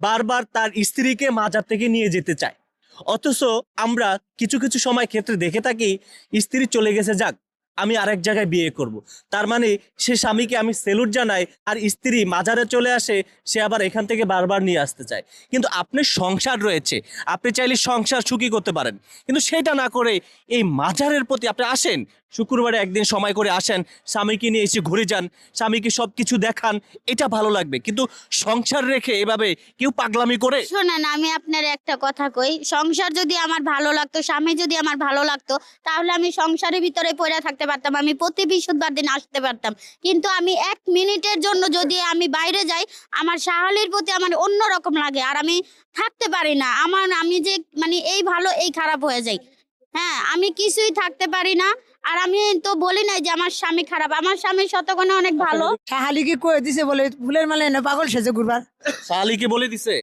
বারবার তার স্ত্রীকে মাজার থেকে নিয়ে যেতে চায়। অথচ আমরা কিছু কিছু সময় ক্ষেত্রে দেখে থাকি স্ত্রী চলে গেছে, যাক আমি আরেক জায়গায় বিয়ে করব। তার মানে সে স্বামীকে আমি সেলুট জানাই, আর স্ত্রী মাজারে চলে আসে, সে আবার এখান থেকে বারবার নিয়ে আসতে চায়। কিন্তু আপনার সংসার রয়েছে, আপনি চাইলে সংসার সুখী করতে পারেন, কিন্তু সেটা না করে এই মাজারের প্রতি আপনি আসেন, শুক্রবারে একদিন সময় করে আসেন, স্বামীকে নিয়ে এসে ঘুরে যান, স্বামীকে সব কিছু দেখান, এটা ভালো লাগবে। কিন্তু সংসার রেখে এভাবে কেউ পাগলামি করে? শোনেন, আমি আপনার একটা কথা কই, সংসার যদি আমার ভালো লাগতো, স্বামী যদি আমার ভালো লাগতো, তাহলে আমি সংসারের ভিতরে পড়ে থাকতে পারতাম, আমি প্রতি বৃহস্পতিবার দিন আসতে পারতাম। কিন্তু আমি 1 মিনিটের জন্য যদি আমি বাইরে যাই, আমার শাহালির প্রতি আমার অন্যরকম লাগে, আর আমি থাকতে পারি না। আমি যে মানে এই ভালো এই খারাপ হয়ে যাই। হ্যাঁ, আমি কিছুই থাকতে পারি না। আর আমি তো বলি নাই যে আমার স্বামী খারাপ, আমার স্বামী শতগুণে অনেক ভালো। শাহালিকে কয়ে দিছে বলে ফুলের মালা এনে পাগল সেজে ঘুরবার। শালিকে বলে দিছে?